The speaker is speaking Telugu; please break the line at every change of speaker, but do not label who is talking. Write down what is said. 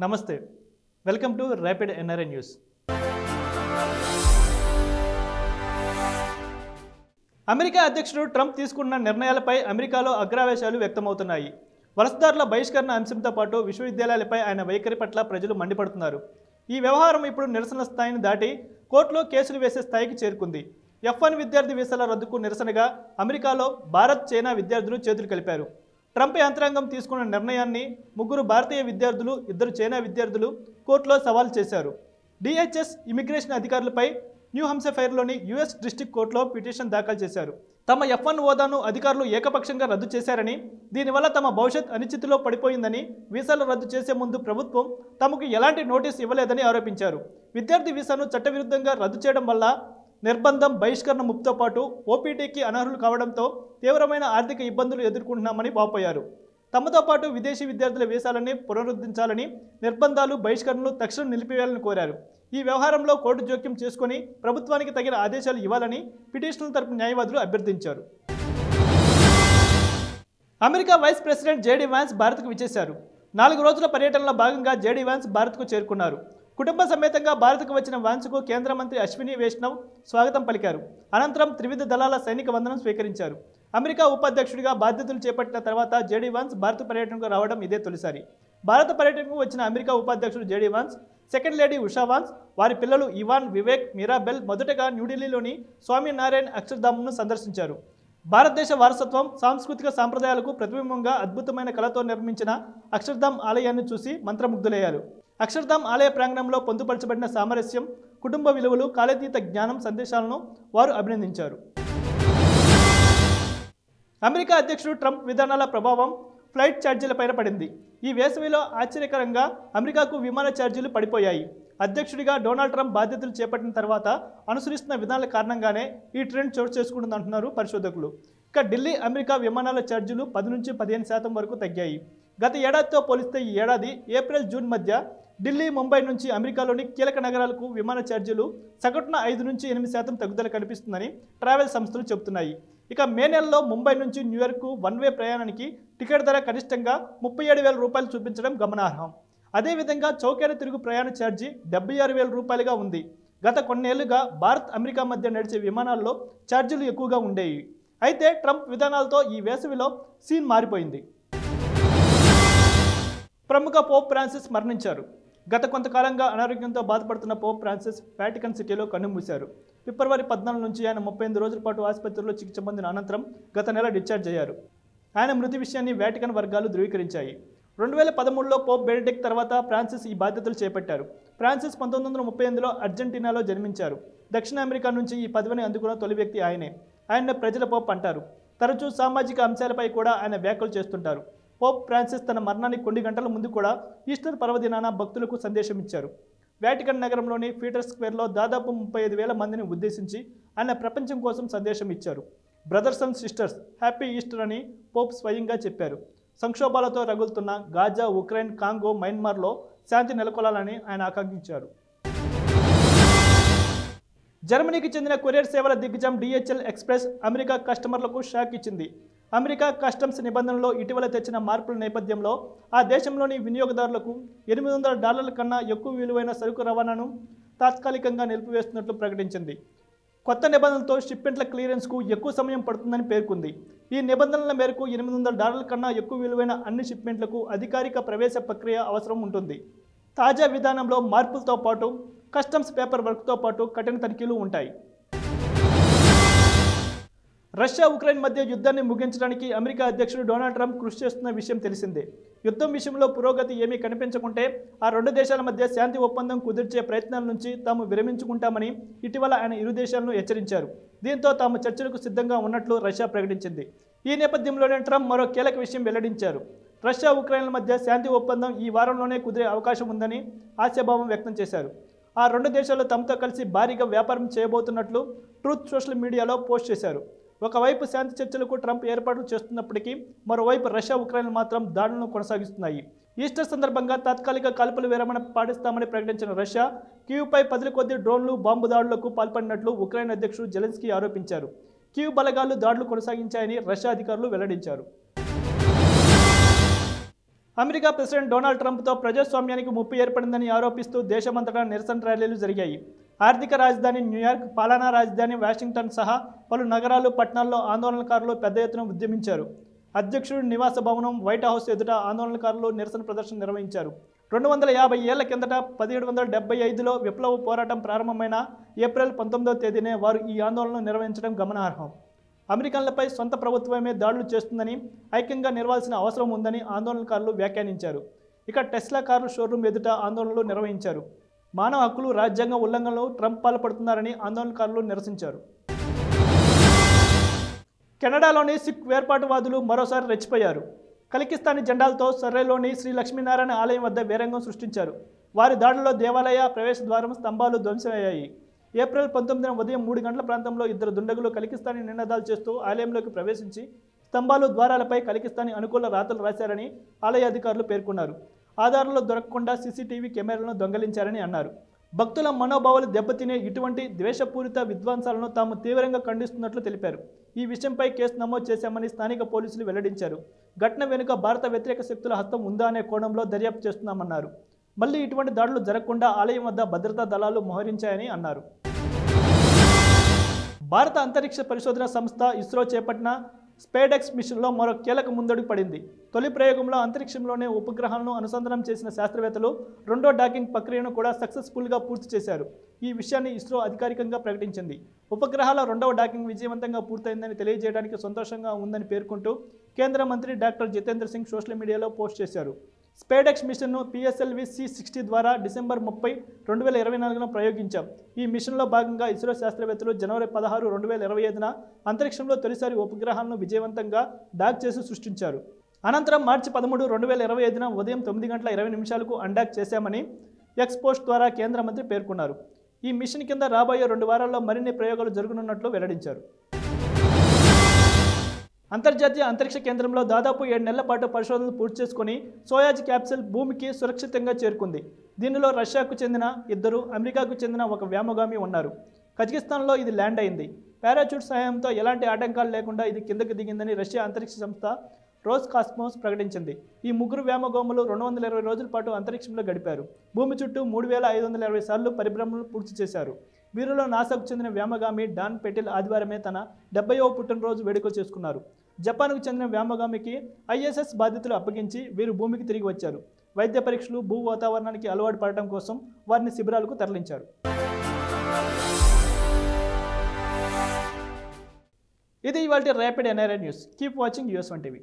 నమస్తే welcome to rapid NRI news. America అధ్యక్షుడు ట్రంప్ తీసుకున్న నిర్ణయాలపై అమెరికాలో అగ్రావేశాలు వ్యక్తమవుతున్నాయి. వలసదారుల బహిష్కరణ అంశంతో పాటు విశ్వవిద్యాలయాలపై ఆయన వైఖరి పట్ల ప్రజలు మండిపడుతున్నారు. ఈ వ్యవహారం ఇప్పుడు నిరసన స్థాయిని దాటి కోర్టులో కేసులు వేసే స్థాయికి చేరుకుంది. F1 విద్యార్థి వీసాల రద్దుకు నిరసనగా అమెరికాలో భారత్, చైనా విద్యార్థులు చేతులు కలిపారు. ట్రంప్ యంత్రాంగం తీసుకున్న నిర్ణయాన్ని ముగ్గురు భారతీయ విద్యార్థులు, ఇద్దరు చైనా విద్యార్థులు కోర్టులో సవాల్ చేశారు. DHS ఇమిగ్రేషన్ అధికారులపై న్యూ హంసఫైర్లోని US డిస్ట్రిక్ట్ కోర్టులో పిటిషన్ దాఖలు చేశారు. తమ F1 హోదాను అధికారులు ఏకపక్షంగా రద్దు చేశారని, దీనివల్ల తమ భవిష్యత్ అనిశ్చితిలో పడిపోయిందని, వీసాలు రద్దు చేసే ముందు ప్రభుత్వం తమకు ఎలాంటి నోటీస్ ఇవ్వలేదని ఆరోపించారు. విద్యార్థి వీసాను చట్టవిరుద్ధంగా రద్దు చేయడం వల్ల నిర్బంధం, బహిష్కరణ ముప్తో పాటు OPTకి అనర్హులు కావడంతో తీవ్రమైన ఆర్థిక ఇబ్బందులు ఎదుర్కొంటున్నామని వాపోయారు. తమతో పాటు విదేశీ విద్యార్థుల వీసాలని పునరుద్ధరించాలని, నిర్బంధాలు, బహిష్కరణలు తక్షణం నిలిపివేయాలని కోరారు. ఈ వ్యవహారంలో కోర్టు జోక్యం చేసుకుని ప్రభుత్వానికి తగిన ఆదేశాలు ఇవ్వాలని పిటిషనర్ల తరపు న్యాయవాదులు అభ్యర్థించారు. America vice president JD Vance భారత్కు విచ్చేశారు. 4 రోజుల పర్యటనలో భాగంగా JD వాన్స్ భారత్కు చేరుకున్నారు. కుటుంబ సమేతంగా భారత్కు వచ్చిన వాన్స్కు కేంద్ర మంత్రి అశ్విని వైష్ణవ్ స్వాగతం పలికారు. అనంతరం త్రివిధ దళాల సైనిక వందనం స్వీకరించారు. అమెరికా ఉపాధ్యక్షుడిగా బాధ్యతలు చేపట్టిన తర్వాత JD వాన్స్ భారత పర్యటనకు రావడం ఇదే తొలిసారి. భారత పర్యటనకు వచ్చిన అమెరికా ఉపాధ్యక్షుడు JD Vance, second lady Usha Vance, వారి పిల్లలు ఇవాన్, వివేక్, మీరాబెల్ మొదటగా న్యూఢిల్లీలోని స్వామినారాయణ్ అక్షర్ధామ్ను సందర్శించారు. భారతదేశ వారసత్వం, సాంస్కృతిక సాంప్రదాయాలకు ప్రతిబింబంగా అద్భుతమైన కళతో నిర్మించిన అక్షర్ధామ్ ఆలయాన్ని చూసి మంత్రముగ్ధులయ్యారు. అక్షర్ధామ్ ఆలయ ప్రాంగణంలో పొందుపరచబడిన సామరస్యం, కుటుంబ విలువలు, కాలాతీత జ్ఞానం సందేశాలను వారు అభినందించారు. అమెరికా అధ్యక్షుడు ట్రంప్ విధానాల ప్రభావం ఫ్లైట్ ఛార్జీలపైన పడింది. ఈ వేసవిలో ఆశ్చర్యకరంగా అమెరికాకు విమాన ఛార్జీలు పడిపోయాయి. అధ్యక్షుడిగా డొనాల్డ్ ట్రంప్ బాధ్యతలు చేపట్టిన తర్వాత అనుసరిస్తున్న విధానాల కారణంగానే ఈ ట్రెండ్ చోటు చేసుకుంటుందంటున్నారు పరిశోధకులు. ఇక ఢిల్లీ, అమెరికా విమానాల ఛార్జీలు 10 నుంచి 15% వరకు తగ్గాయి. గత ఏడాదితో పోలిస్తే ఈ ఏడాది ఏప్రిల్, జూన్ మధ్య ఢిల్లీ, ముంబై నుంచి అమెరికాలోని కీలక నగరాలకు విమాన ఛార్జీలు సగటున 5 నుంచి 8% తగ్గుదల కనిపిస్తుందని ట్రావెల్ సంస్థలు చెబుతున్నాయి. ఇక మే నెలలో ముంబై నుంచి న్యూయార్క్ వన్ వే ప్రయాణానికి టికెట్ ధర కనిష్టంగా 37,000 రూపాయలు చూపించడం గమనార్హం. అదేవిధంగా చౌకైన తిరుగు ప్రయాణ ఛార్జీ 76,000 రూపాయలుగా ఉంది. గత కొన్నేళ్లుగా భారత్, అమెరికా మధ్య నడిచే విమానాల్లో ఛార్జీలు ఎక్కువగా ఉండేవి. అయితే ట్రంప్ విధానాలతో ఈ వేసవిలో సీన్ మారిపోయింది. ప్రముఖ పోప్ ఫ్రాన్సిస్ మరణించారు. గత కొంతకాలంగా అనారోగ్యంతో బాధపడుతున్న పోప్ ఫ్రాన్సిస్ వాటికన్ సిటీలో కన్నుమూశారు. ఫిబ్రవరి 14 నుంచి ఆయన 38 రోజుల పాటు ఆసుపత్రిలో చికిత్స పొందిన అనంతరం గత నెల డిశ్చార్జ్ అయ్యారు. ఆయన మృతి విషయాన్ని వాటికన్ వర్గాలు ధృవీకరించాయి. 2013లో పోప్ బెనెడిక్ట్ తర్వాత ఫ్రాన్సిస్ ఈ బాధ్యతలు చేపట్టారు. ఫ్రాన్సిస్ 1938లో అర్జెంటీనాలో జన్మించారు. దక్షిణ అమెరికా నుంచి ఈ పదవిని అందుకున్న తొలి వ్యక్తి ఆయనే. ఆయన్ని ప్రజల పోప్ అంటారు. తరచూ సామాజిక అంశాలపై కూడా ఆయన వ్యాఖ్యలు చేస్తుంటారు. పోప్ ఫ్రాన్సిస్ తన మరణానికి కొన్ని గంటల ముందు కూడా ఈస్టర్ పర్వదినాన భక్తులకు సందేశం ఇచ్చారు. వాటికన్ నగరంలోని పీటర్ స్క్వేర్లో దాదాపు 35,000 మందిని ఉద్దేశించి ఆయన ప్రపంచం కోసం సందేశం ఇచ్చారు. Brothers and sisters, happy Easter అని పోప్ స్వయంగా చెప్పారు. సంక్షోభాలతో రగులుతున్న గాజా, ఉక్రెయిన్, కాంగో, మయన్మార్లో శాంతి నెలకొలాలని ఆయన ఆకాంక్షించారు. జర్మనీకి చెందిన కొరియర్ సేవల దిగ్గజం DHL ఎక్స్ప్రెస్ అమెరికా కస్టమర్లకు షాక్ ఇచ్చింది. అమెరికా కస్టమ్స్ నిబంధనల్లో ఇటీవల తెచ్చిన మార్పుల నేపథ్యంలో ఆ దేశంలోని వినియోగదారులకు $800 కన్నా ఎక్కువ విలువైన సరుకు రవాణాను తాత్కాలికంగా నిలిపివేస్తున్నట్లు ప్రకటించింది. కొత్త నిబంధనలతో షిప్మెంట్ల క్లియరెన్స్కు ఎక్కువ సమయం పడుతుందని పేర్కొంది. ఈ నిబంధనల మేరకు $800 కన్నా ఎక్కువ విలువైన అన్ని షిప్మెంట్లకు అధికారిక ప్రవేశ ప్రక్రియ అవసరం ఉంటుంది. తాజా విధానంలో మార్పులతో పాటు కస్టమ్స్ పేపర్ వర్క్తో పాటు కఠిన తనిఖీలు ఉంటాయి. రష్యా, ఉక్రెయిన్ మధ్య యుద్ధాన్ని ముగించడానికి అమెరికా అధ్యక్షుడు డొనాల్డ్ ట్రంప్ కృషి చేస్తున్న విషయం తెలిసిందే. యుద్ధం విషయంలో పురోగతి ఏమీ కనిపించకుంటే ఆ రెండు దేశాల మధ్య శాంతి ఒప్పందం కుదిర్చే ప్రయత్నాల నుంచి తాము విరమించుకుంటామని ఇటీవల ఆయన ఇరు దేశాలను హెచ్చరించారు. దీంతో తాము చర్చలకు సిద్ధంగా ఉన్నట్లు రష్యా ప్రకటించింది. ఈ నేపథ్యంలోనే ట్రంప్ మరో కీలక విషయం వెల్లడించారు. రష్యా, ఉక్రెయిన్ల మధ్య శాంతి ఒప్పందం ఈ వారంలోనే కుదిరే అవకాశం ఉందని ఆశాభావం వ్యక్తం చేశారు. ఆ రెండు దేశాలు తమతో కలిసి భారీగా వ్యాపారం చేయబోతున్నట్లు ట్రూత్ సోషల్ మీడియాలో పోస్ట్ చేశారు. ఒకవైపు శాంతి చర్చలకు ట్రంప్ ఏర్పాట్లు చేస్తున్నప్పటికీ మరోవైపు రష్యా, ఉక్రెయిన్ మాత్రం దాడులను కొనసాగిస్తున్నాయి. ఈస్టర్ సందర్భంగా తాత్కాలిక కాల్పుల విరమణ పాటిస్తామని ప్రకటించిన రష్యా కీవ్పై 10 కొద్ది డ్రోన్లు, బాంబు దాడులకు పాల్పడినట్లు ఉక్రెయిన్ అధ్యక్షుడు జెలెన్స్కీ ఆరోపించారు. కీవ్ బలగాలు దాడులు కొనసాగించాయని రష్యా అధికారులు వెల్లడించారు. అమెరికా ప్రెసిడెంట్ డొనాల్డ్ ట్రంప్తో ప్రజాస్వామ్యానికి ముప్పు ఏర్పడిందని ఆరోపిస్తూ దేశమంతటా నిరసన ర్యాలీలు జరిగాయి. ఆర్థిక రాజధాని న్యూయార్క్, పాలనా రాజధాని వాషింగ్టన్ సహా పలు నగరాలు, పట్టణాల్లో ఆందోళనకారులు పెద్ద ఎత్తున ఉద్యమించారు. అధ్యక్షుడి నివాస భవనం, వైట్ హౌస్ ఎదుట ఆందోళనకారులు నిరసన ప్రదర్శన నిర్వహించారు. 250 ఏళ్ల కిందట 1775లో విప్లవ పోరాటం ప్రారంభమైన ఏప్రిల్ 19వ తేదీనే వారు ఈ ఆందోళనలు నిర్వహించడం గమనార్హం. అమెరికన్లపై సొంత ప్రభుత్వమే దాడులు చేస్తుందని, ఐక్యంగా నిలవాల్సిన అవసరం ఉందని ఆందోళనకారులు వ్యాఖ్యానించారు. ఇక టెస్లా కార్ల షోరూం ఎదుట ఆందోళనలు నిర్వహించారు. మానవ హక్కులు, రాజ్యాంగ ఉల్లంఘనలు ట్రంప్ పాల్పడుతున్నారని ఆందోళనకారులు నిరసించారు. కెనడాలోని సిక్ వేర్పాటువాదులు మరోసారి రెచ్చిపోయారు. ఖలిస్తానీ జెండాలతో సర్రేలోని శ్రీ లక్ష్మీనారాయణ ఆలయం వద్ద వీరంగం సృష్టించారు. వారి దాడుల్లో దేవాలయ ప్రవేశ ద్వారం, స్తంభాలు ధ్వంసమయ్యాయి. ఏప్రిల్ 19న ఉదయం 3 గంటల ప్రాంతంలో ఇద్దరు దుండగులు ఖలిస్తానీ నినాదాలు చేస్తూ ఆలయంలోకి ప్రవేశించి స్తంభాలు, ద్వారాలపై ఖలిస్తానీ అనుకూల రాతలు రాశారని ఆలయ అధికారులు పేర్కొన్నారు. ఆధారాలు దొరకకుండా సీసీటీవీ కెమెరాలను దొంగలించారని అన్నారు. భక్తుల మనోభావాలు దెబ్బతినే ఇటువంటి ద్వేషపూరిత విధ్వంసాలను తాము తీవ్రంగా ఖండిస్తున్నట్లు తెలిపారు. ఈ విషయంపై కేసు నమోదు చేశామని స్థానిక పోలీసులు వెల్లడించారు. ఘటన వెనుక భారత వ్యతిరేక శక్తుల హస్తం ఉందా అనే కోణంలో దర్యాప్తు చేస్తున్నామన్నారు. మళ్లీ ఇటువంటి దాడులు జరగకుండా ఆలయం వద్ద భద్రతా దళాలు మోహరించాయని అన్నారు. భారత అంతరిక్ష పరిశోధన సంస్థ ఇస్రో చేపట్టిన స్పేడెక్స్ మిషన్లో మరో కీలక ముందడుగు పడింది. తొలి ప్రయోగంలో అంతరిక్షంలోనే ఉపగ్రహాలను అనుసంధానం చేసిన శాస్త్రవేత్తలు రెండో డాకింగ్ ప్రక్రియను కూడా సక్సెస్ఫుల్గా పూర్తి చేశారు. ఈ విషయాన్ని ఇస్రో అధికారికంగా ప్రకటించింది. ఉపగ్రహాల రెండవ డాకింగ్ విజయవంతంగా పూర్తయిందని తెలియజేయడానికి సంతోషంగా ఉందని పేర్కొంటూ కేంద్ర మంత్రి డాక్టర్ జితేంద్ర సింగ్ సోషల్ మీడియాలో పోస్ట్ చేశారు. స్పేడెక్స్ మిషన్ను PSLV C-60 ద్వారా డిసెంబర్ 30, 2024న ప్రయోగించాం. ఈ మిషన్లో భాగంగా ఇస్రో శాస్త్రవేత్తలు జనవరి 16, 2025న అంతరిక్షంలో తొలిసారి ఉపగ్రహాలను విజయవంతంగా డాక్ చేసి సృష్టించారు. అనంతరం మార్చి 13, 2025న ఉదయం 9:20 అన్డాక్ చేశామని ఎక్స్ పోస్ట్ ద్వారా కేంద్ర మంత్రి పేర్కొన్నారు. ఈ మిషన్ కింద రాబోయే 2 వారాల్లో మరిన్ని ప్రయోగాలు జరగనున్నట్లు వెల్లడించారు. అంతర్జాతీయ అంతరిక్ష కేంద్రంలో దాదాపు 7 నెలల పాటు పరిశోధనలు పూర్తి చేసుకుని సోయాజ్ క్యాప్సూల్ భూమికి సురక్షితంగా చేరుకుంది. దీనిలో రష్యాకు చెందిన 2, అమెరికాకు చెందిన 1 వ్యోమగామి ఉన్నారు. కజకిస్తాన్లో ఇది ల్యాండ్ అయింది. పారాచూట్ సహాయంతో ఎలాంటి ఆటంకాలు లేకుండా ఇది కిందకి దిగిందని రష్యా అంతరిక్ష సంస్థ రోస్కాస్మోస్ ప్రకటించింది. ఈ 3 వ్యోమగాములు 220 రోజుల పాటు అంతరిక్షంలో గడిపారు. భూమి చుట్టూ 3520 సార్లు పరిభ్రమణలు పూర్తి చేశారు. వీరిలో నాసాకు చెందిన వ్యోమగామి డాన్ పెటిల్ ఆదివారమే తన 70వ పుట్టినరోజు వేడుక చేసుకున్నారు. జపాన్కు చెందిన వ్యోమగామికి ISS బాధ్యతలు అప్పగించి వీరు భూమికి తిరిగి వచ్చారు. వైద్య పరీక్షలు, భూ వాతావరణానికి అలవాటు పడటం కోసం వారిని శిబిరాలకు తరలించారు. ఇది ఇవాల్టి rapid NRI news. Keep watching US1 TV.